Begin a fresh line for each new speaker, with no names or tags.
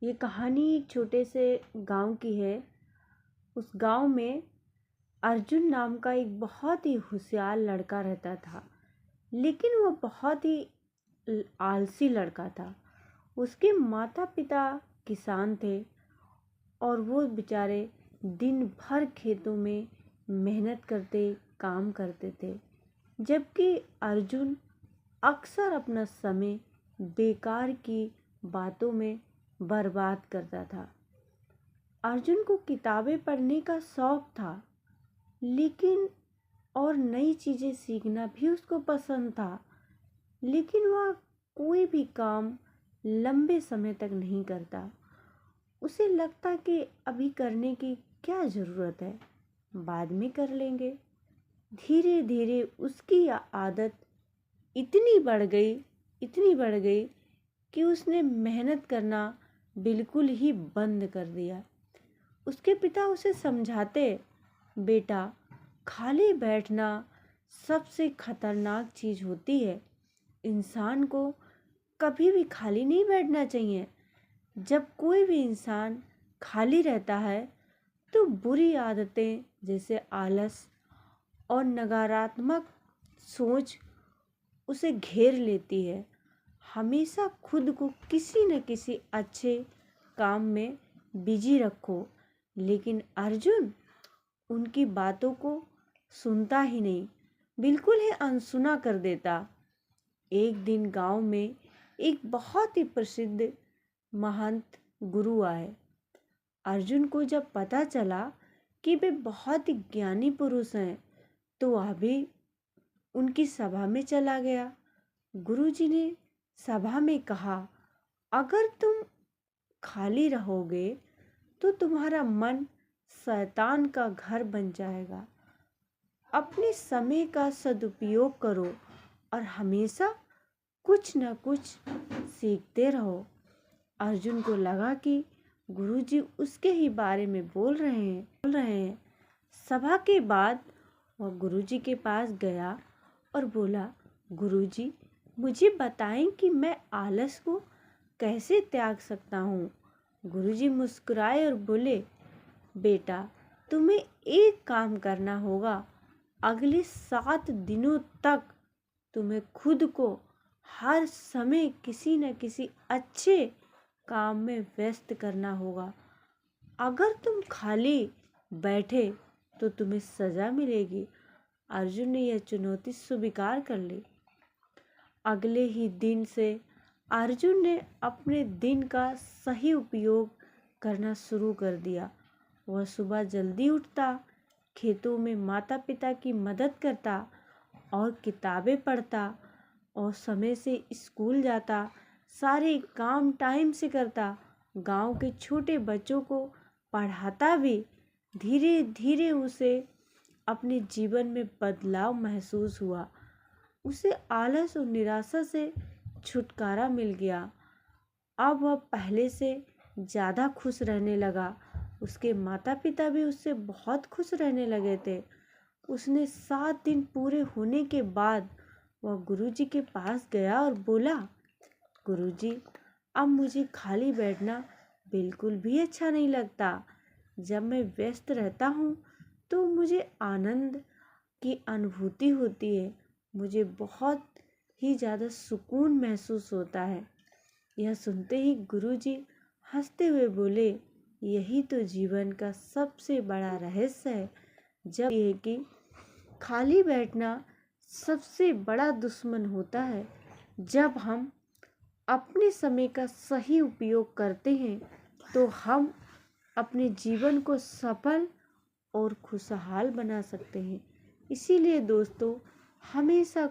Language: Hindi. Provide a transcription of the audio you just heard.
ये कहानी एक छोटे से गांव की है। उस गांव में अर्जुन नाम का एक बहुत ही होशियार लड़का रहता था, लेकिन वो बहुत ही आलसी लड़का था। उसके माता पिता किसान थे और वो बेचारे दिन भर खेतों में मेहनत करते काम करते थे, जबकि अर्जुन अक्सर अपना समय बेकार की बातों में बर्बाद करता था। अर्जुन को किताबें पढ़ने का शौक था, लेकिन और नई चीज़ें सीखना भी उसको पसंद था, लेकिन वह कोई भी काम लंबे समय तक नहीं करता। उसे लगता कि अभी करने की क्या ज़रूरत है, बाद में कर लेंगे। धीरे धीरे उसकी आदत इतनी बढ़ गई कि उसने मेहनत करना बिल्कुल ही बंद कर दिया। उसके पिता उसे समझाते, बेटा, खाली बैठना सबसे खतरनाक चीज़ होती है। इंसान को कभी भी खाली नहीं बैठना चाहिए। जब कोई भी इंसान खाली रहता है तो बुरी आदतें जैसे आलस और नकारात्मक सोच उसे घेर लेती है। हमेशा खुद को किसी न किसी अच्छे काम में बिजी रखो। लेकिन अर्जुन उनकी बातों को सुनता ही नहीं, बिल्कुल ही अनसुना कर देता। एक दिन गांव में एक बहुत ही प्रसिद्ध महंत गुरु आए। अर्जुन को जब पता चला कि वे बहुत ही ज्ञानी पुरुष हैं, तो वह भी उनकी सभा में चला गया। गुरुजी ने सभा में कहा, अगर तुम खाली रहोगे तो तुम्हारा मन शैतान का घर बन जाएगा। अपने समय का सदुपयोग करो और हमेशा कुछ न कुछ सीखते रहो। अर्जुन को लगा कि गुरुजी उसके ही बारे में बोल रहे हैं। सभा के बाद वह गुरुजी के पास गया और बोला, गुरुजी, मुझे बताएं कि मैं आलस को कैसे त्याग सकता हूँ। गुरुजी मुस्कुराए और बोले, बेटा, तुम्हें एक काम करना होगा। अगले 7 दिनों तक तुम्हें खुद को हर समय किसी न किसी अच्छे काम में व्यस्त करना होगा। अगर तुम खाली बैठे तो तुम्हें सजा मिलेगी। अर्जुन ने यह चुनौती स्वीकार कर ली। अगले ही दिन से अर्जुन ने अपने दिन का सही उपयोग करना शुरू कर दिया। वह सुबह जल्दी उठता, खेतों में माता पिता की मदद करता और किताबें पढ़ता और समय से स्कूल जाता। सारे काम टाइम से करता। गांव के छोटे बच्चों को पढ़ाता भी। धीरे धीरे उसे अपने जीवन में बदलाव महसूस हुआ। उसे आलस और निराशा से छुटकारा मिल गया। अब वह पहले से ज़्यादा खुश रहने लगा। उसके माता पिता भी उससे बहुत खुश रहने लगे थे। उसने 7 दिन पूरे होने के बाद वह गुरुजी के पास गया और बोला, गुरुजी, अब मुझे खाली बैठना बिल्कुल भी अच्छा नहीं लगता। जब मैं व्यस्त रहता हूँ तो मुझे आनंद की अनुभूति होती है। मुझे बहुत ही ज़्यादा सुकून महसूस होता है। यह सुनते ही गुरुजी हंसते हुए बोले, यही तो जीवन का सबसे बड़ा रहस्य है। जब ये कि खाली बैठना सबसे बड़ा दुश्मन होता है। जब हम अपने समय का सही उपयोग करते हैं तो हम अपने जीवन को सफल और खुशहाल बना सकते हैं। इसीलिए दोस्तों, हमेशा